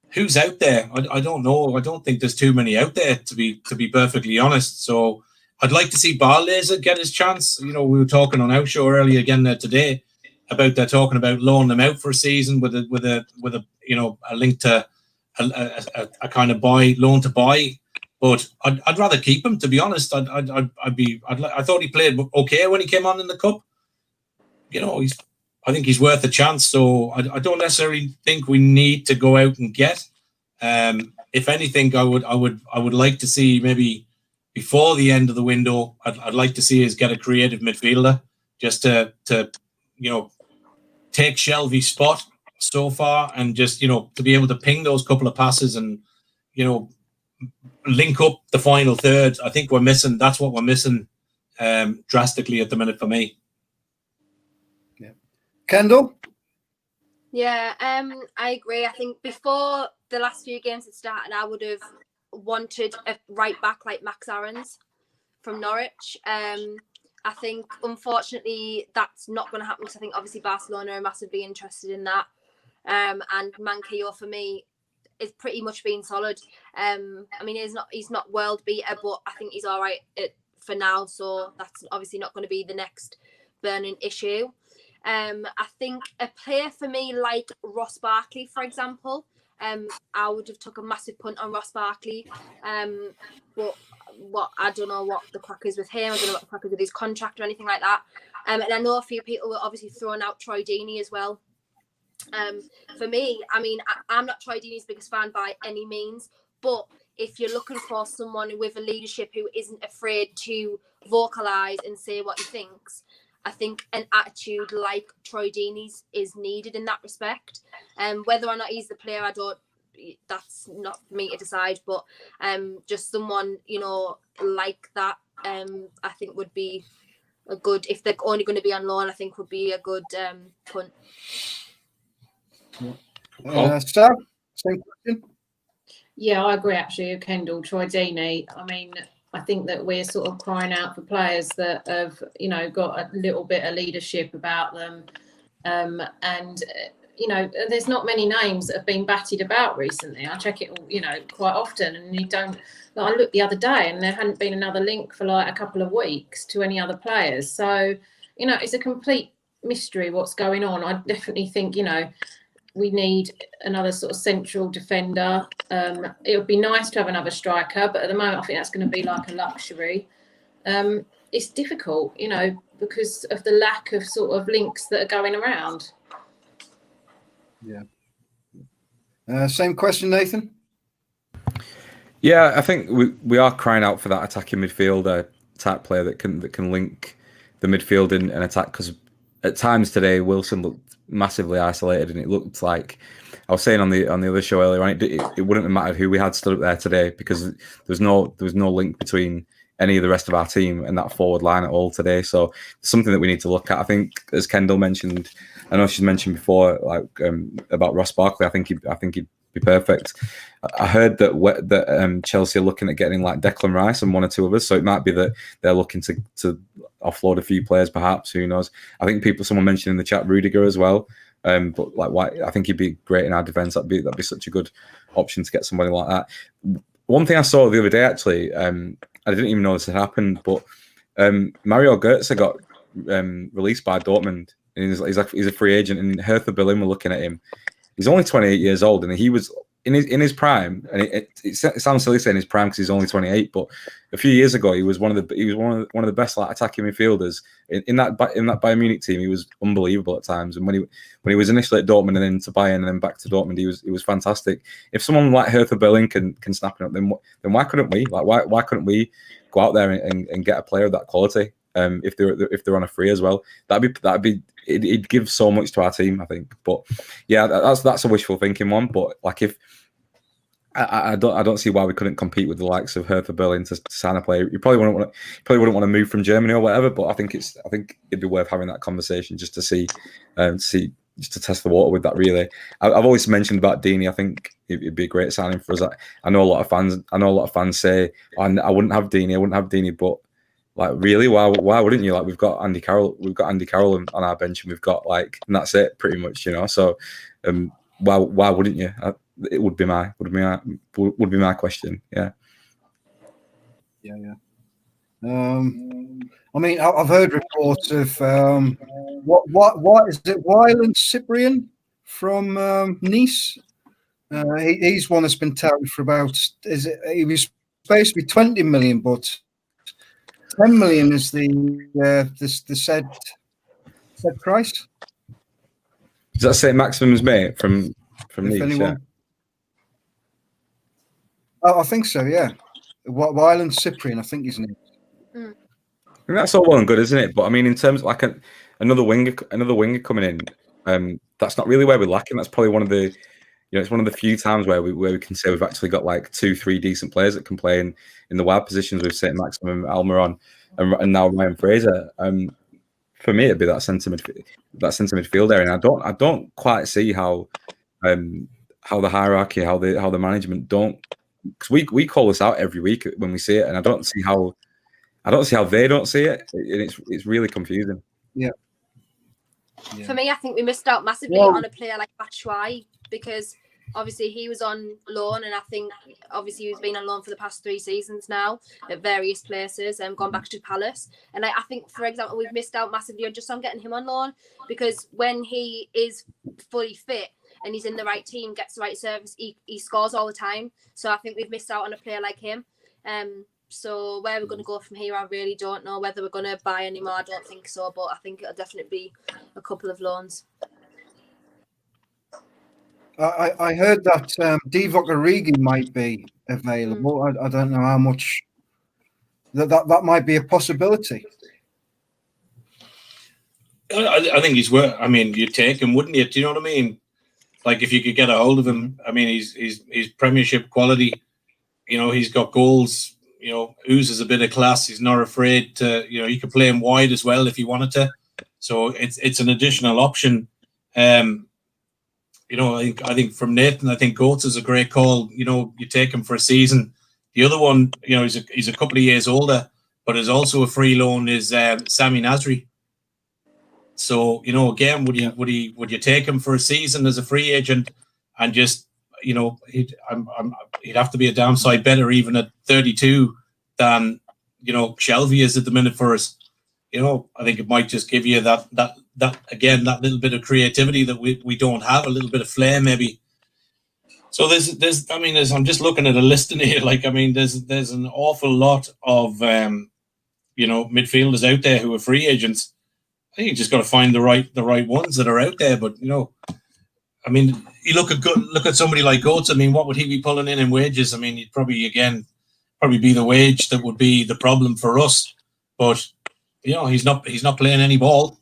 who's out there? I don't know. I don't think there's too many out there, to be perfectly honest. So I'd like to see Barlaser get his chance. You know, we were talking on our show earlier again today about they're talking about loaning them out for a season with a you know, a link to a kind of loan to buy. But I'd rather keep him, to be honest. I thought he played okay when he came on in the cup. I think he's worth a chance. So I don't necessarily think we need to go out and get. If anything, I would like to see maybe before the end of the window. I'd like to see us get a creative midfielder just to take Shelby's spot so far, and just to be able to ping those couple of passes and link up the final third. I think that's what we're missing drastically at the minute for me. Yeah. Kendall? Yeah, I agree. I think before the last few games had started, I would have wanted a right back like Max Aarons from Norwich. I think, unfortunately, that's not going to happen, because I think obviously Barcelona are massively interested in that. And Manquillo, for me, is pretty much being solid. I mean, he's not world beater, but I think he's all right for now. So that's obviously not going to be the next burning issue. I think a player for me like Ross Barkley, for example, I would have took a massive punt on Ross Barkley. But I don't know what the crack is with him. I don't know what the crack is with his contract or anything like that. And I know a few people were obviously throwing out Troy Deeney as well. For me, I mean, I'm not Troy Deeney's biggest fan by any means, but if you're looking for someone with a leadership who isn't afraid to vocalise and say what he thinks, I think an attitude like Troy Deeney's is needed in that respect. Whether or not he's the player, that's not for me to decide, but just someone, like that, I think would be a good, if they're only going to be on loan, I think would be a good punt. Sam, same question. Yeah, I agree actually with Kendall. Troy Deeney. I mean, I think that we're sort of crying out for players that have, got a little bit of leadership about them. And there's not many names that have been batted about recently. I check it, quite often, and you don't. I looked the other day, and there hadn't been another link for like a couple of weeks to any other players. So, it's a complete mystery what's going on. I definitely think, we need another sort of central defender. It would be nice to have another striker, but at the moment I think that's going to be like a luxury. It's difficult, because of the lack of sort of links that are going around. Yeah. Same question, Nathan? Yeah, I think we are crying out for that attacking midfielder type player that can link the midfield and attack, because at times today Wilson looked massively isolated, and it looked like, I was saying on the other show earlier on, it wouldn't have mattered who we had stood up there today, because there was no link between any of the rest of our team and that forward line at all today. So it's something that we need to look at. I think, as Kendall mentioned, I know she's mentioned before, like about Ross Barkley. I think he'd be perfect. I heard that Chelsea are looking at getting like Declan Rice and one or two others, so it might be that they're looking to offload a few players, perhaps. Who knows? I think someone mentioned in the chat Rudiger as well. But like, why? I think he'd be great in our defence. That'd be such a good option to get somebody like that. One thing I saw the other day, actually, I didn't even know this had happened, but Mario Götze got released by Dortmund. And he's a free agent, and Hertha Berlin were looking at him. He's only 28 years old, and he was in his prime. And it sounds silly saying his prime because he's only 28, but a few years ago he was one of the best like attacking midfielders in that Bayern Munich team. He was unbelievable at times, and when he was initially at Dortmund and then to Bayern and then back to Dortmund, he was fantastic. If someone like Hertha Berlin can snap it up, then why couldn't we? Like why couldn't we go out there and get a player of that quality? If they're on a free as well, it'd give so much to our team, I think. But yeah, that's a wishful thinking one. But like, if I don't see why we couldn't compete with the likes of Hertha Berlin to sign a player. You probably wouldn't want to move from Germany or whatever. But I think it'd be worth having that conversation just to see just to test the water with that. Really, I've always mentioned about Deeney. I think it'd be a great signing for us. I know a lot of fans say, I wouldn't have Deeney, but like, really, why wouldn't you? Like, we've got Andy Carroll on our bench, and we've got and that's it, pretty much, So, why wouldn't you? It would be my question. Yeah. I mean, I've heard reports of what is it, Wyland Cyprian from Nice. He's one that's been touted for about. He was supposed to be 20 million, but 10 million is the said price. Does that say Maximum's mate from Nice? Anyone? Oh, I think so. Yeah, Wyland Cyprian, I think his name. I mean, that's all well and good, isn't it? But I mean, in terms of like another winger coming in, that's not really where we're lacking. That's probably one of the, it's one of the few times where we can say we've actually got like 2-3 decent players that can play in the wide positions with St. Maximum, Almiron, and now Ryan Fraser. For me, it'd be that centre midfield area, and I don't quite see how the hierarchy, how the management don't, because we call this out every week when we see it, and I don't see how they don't see it. It's really confusing. Yeah. For me, I think we missed out massively on a player like Batshuayi, because obviously he was on loan, and I think obviously he's been on loan for the past 3 seasons now at various places and gone back to Palace. And I think, for example, we've missed out massively on getting him on loan, because when he is fully fit and he's in the right team, gets the right service, he scores all the time. So I think we've missed out on a player like him. So where we're going to go from here, I really don't know. Whether we're going to buy any more, I don't think so. But I think it'll definitely be a couple of loans. I heard that Divock Origi might be available. I don't know how much that might be a possibility. I think he's worth. I mean, you'd take him, wouldn't you? Do you know what I mean? Like, if you could get a hold of him, I mean, he's Premiership quality. He's got goals. Oozes a bit of class. He's not afraid to. He could play him wide as well if he wanted to. So it's an additional option. I think from Nathan, I think Goetz is a great call. You take him for a season. The other one, he's a couple of years older, but is also a free loan, is Sami Nasri. So again, would you take him for a season as a free agent, and just he'd have to be a downside better even at 32 than Shelby is at the minute for us. I think it might just give you that again, that little bit of creativity that we don't have, a little bit of flair maybe. So there's I'm just looking at a list in here. Like, I mean, there's an awful lot of midfielders out there who are free agents. I think you just got to find the right ones that are out there. But I mean, you look at somebody like Goetz. I mean, what would he be pulling in wages? I mean, he'd probably be the wage that would be the problem for us. But he's not playing any ball.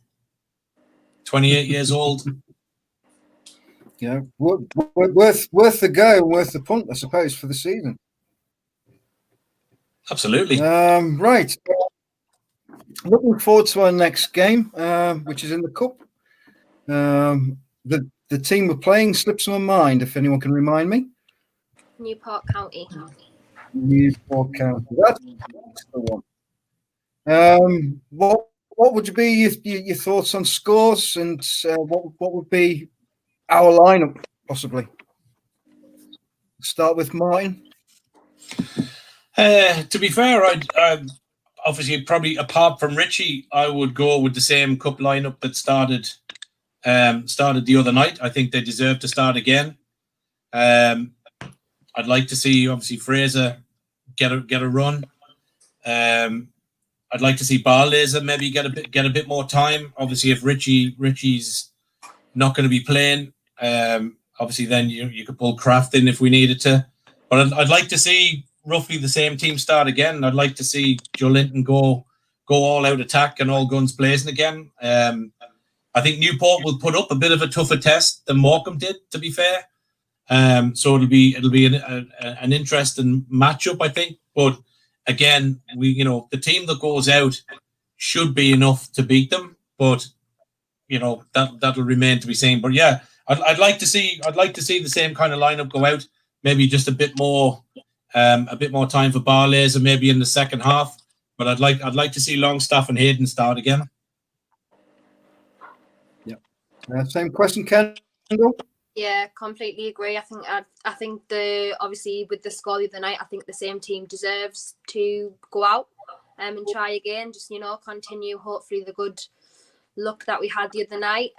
28 years old. Yeah, worth the go, worth the punt, I suppose, for the season. Absolutely. Right. Looking forward to our next game, which is in the cup. The team we're playing slips my mind. If anyone can remind me. Newport County. Newport County. That's the one. What would be your thoughts on scores, and what would be our lineup possibly? Start with Martin. To be fair, I'd obviously probably, apart from Richie, I would go with the same cup lineup that started the other night. I think they deserve to start again. I'd like to see obviously Fraser get a run. I'd like to see Barlaser maybe get a bit more time. Obviously, if Richie's not going to be playing, obviously then you could pull Kraft in if we needed to. But I'd like to see roughly the same team start again. I'd like to see Joe Linton go all out attack and all guns blazing again. I think Newport will put up a bit of a tougher test than Morecambe did, to be fair. So it'll be an interesting matchup, I think. But again, the team that goes out should be enough to beat them. But that'll remain to be seen. But yeah, I'd like to see the same kind of lineup go out. Maybe just a bit more time for Barlaser maybe in the second half. But I'd like to see Longstaff and Hayden start again. Yeah. Same question, Kendall. Yeah, completely agree. I think obviously with the score the other night, I think the same team deserves to go out and try again. Just continue hopefully the good luck that we had the other night.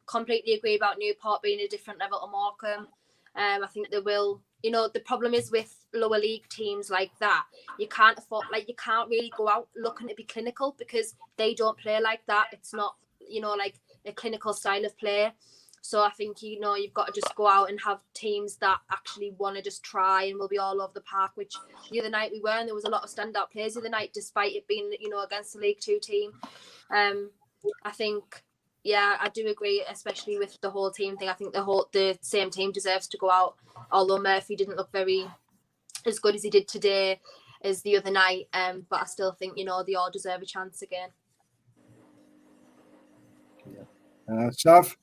Completely agree about Newport being a different level to Morecambe. I think they will. You know, the problem is with lower league teams like that, you can't afford, like, you can't really go out looking to be clinical because they don't play like that. It's not, you know, like a clinical style of play. So I think, you know, you've got to just go out and have teams that actually want to just try and will be all over the park, which the other night we were, and there was a lot of standout players the other night, despite it being, you know, against the League Two team. I think, yeah, I do agree, especially with the whole team thing. I think the same team deserves to go out, although Murphy didn't look very as good as he did today as the other night. But I still think, you know, they all deserve a chance again. Sav?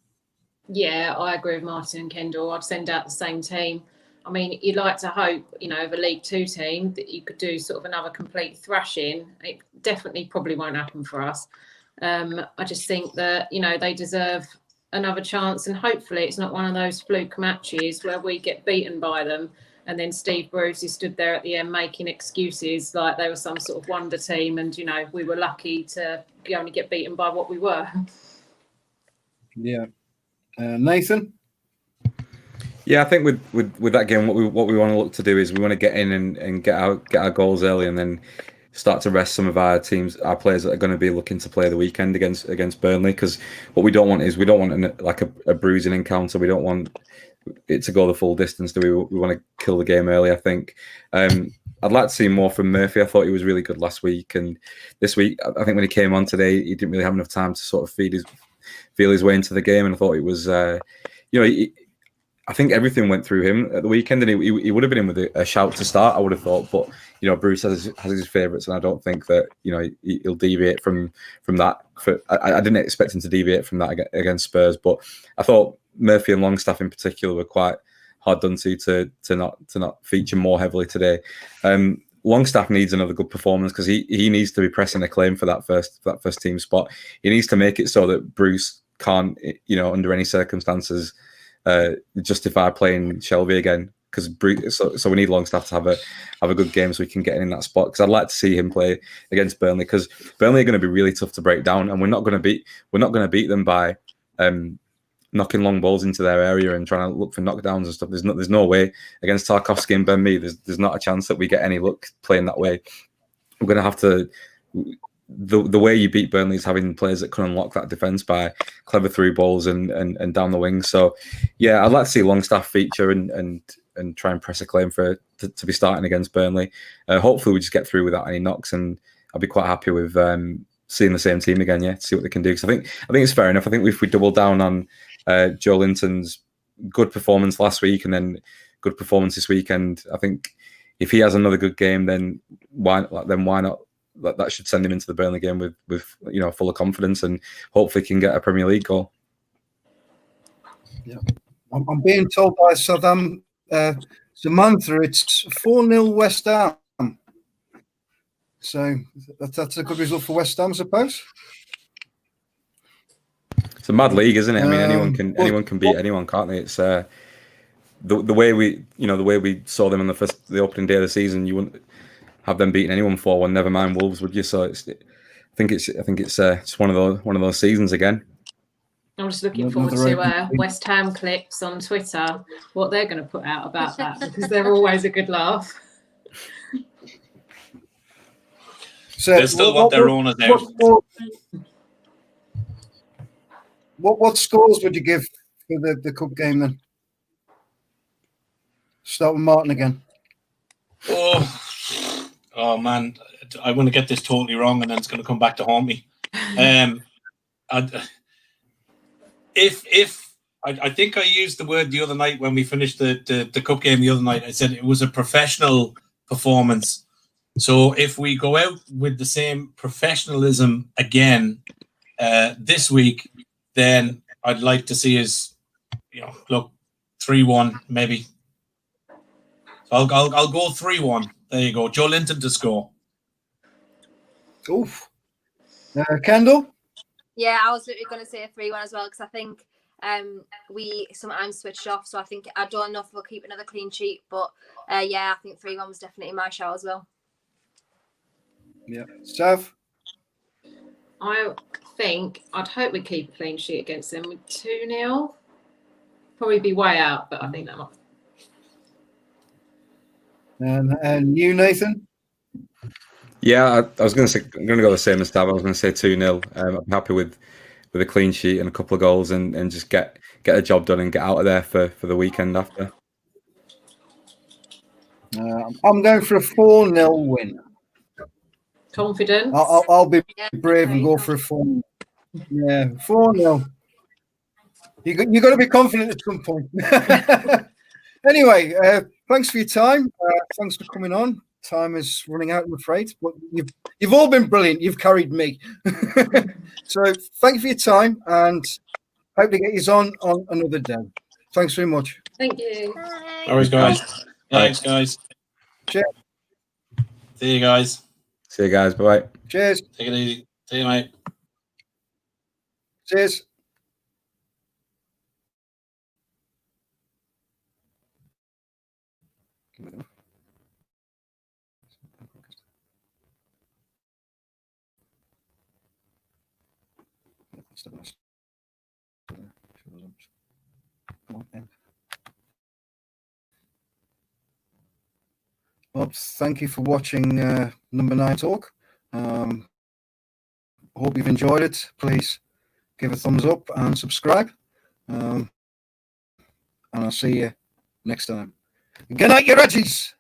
Yeah, I agree with Martin and Kendall. I'd send out the same team. I mean, you'd like to hope, you know, of a League Two team that you could do sort of another complete thrashing. It definitely probably won't happen for us. I just think that, you know, they deserve another chance, and hopefully it's not one of those fluke matches where we get beaten by them and then Steve Bruce is stood there at the end making excuses like they were some sort of wonder team and, you know, we were lucky to only get beaten by what we were. Yeah. Nathan? Yeah, I think with that game, what we want to look to do is we want to get in and get our goals early, and then start to rest some of our players that are going to be looking to play the weekend against Burnley. Because what we don't want is a bruising encounter. We don't want it to go the full distance. We want to kill the game early, I think. I'd like to see more from Murphy. I thought he was really good last week, and this week I think when he came on today, he didn't really have enough time to sort of feel his way into the game, and I thought it was, I think everything went through him at the weekend, and he would have been in with a shout to start, I would have thought. But, you know, Bruce has his favourites, and I don't think that, you know, he'll deviate from that. I didn't expect him to deviate from that against Spurs, but I thought Murphy and Longstaff in particular were quite hard done to not feature more heavily today. Longstaff needs another good performance because he needs to be pressing a claim for that first team spot. He needs to make it so that Bruce can't, you know, under any circumstances, justify playing Shelby again, because so we need Longstaff to have a good game so we can get in that spot. Because I'd like to see him play against Burnley, because Burnley are going to be really tough to break down, and we're not going to beat them by knocking long balls into their area and trying to look for knockdowns and stuff. There's no way against Tarkowski and Ben Mee. There's not a chance that we get any luck playing that way. We're going to have to. The way you beat Burnley is having players that can unlock that defence by clever through balls and down the wing. So, yeah, I'd like to see Longstaff feature and try and press a claim to be starting against Burnley. Hopefully, we just get through without any knocks, and I'll be quite happy with seeing the same team again. Yeah, to see what they can do. Because I think it's fair enough. I think if we double down on Joe Linton's good performance last week and then good performance this weekend, I think if he has another good game, then why not? That should send him into the Burnley game with you know, full of confidence, and hopefully can get a Premier League goal. Yeah, I'm being told by Samantha it's 4-0 West Ham. So that's a good result for West Ham, I suppose. It's a mad league, isn't it? I mean, anyone can beat anyone, can't they? It's the way we saw them on the opening day of the season. You wouldn't have them beating anyone 4-1, never mind Wolves, would you? So I think it's one of those seasons again. I'm just looking forward to West Ham clips on Twitter, what they're going to put out about that, because they're always a good laugh. So they still want their owners out. What scores would you give for the cup game then? Start with Martin again. Oh man, I'm going to get this totally wrong, and then it's going to come back to haunt me. I think I used the word the other night when we finished the cup game the other night. I said it was a professional performance. So if we go out with the same professionalism again this week, then I'd like to see us, you know, look 3-1 maybe. So I'll go 3-1. There you go. Joe Linton to score. Oof. Kendall? Yeah, I was literally going to say a 3-1 as well, because I think we sometimes switch off. So I don't know if we'll keep another clean sheet, but yeah, I think 3-1 was definitely my shout as well. Yeah. Sav? I'd hope we keep a clean sheet against them with 2-0. Probably be way out, but I think that might And you, Nathan? Yeah, I was going to say, I'm going to go the same as Stav. I was going to say 2-0. I'm happy with a clean sheet and a couple of goals and just get the job done and get out of there for the weekend after. I'm going for a 4-0 win. Confidence. I'll be brave and go for a 4. Yeah, 4-0. You got to be confident at some point. Anyway, thanks for your time. Thanks for coming on. Time is running out, I'm afraid, but you've all been brilliant. You've carried me. So thank you for your time, and hope to get you on another day. Thanks very much. Thank you. No worries, guys. Thanks, guys. Cheers. See you guys. See you guys. Bye. Cheers. Take it easy. See you, mate. Cheers. Well, thank you for watching Number 9 Talk. Hope you've enjoyed it. Please give a thumbs up and subscribe. And I'll see you next time. Good night, you Reggies.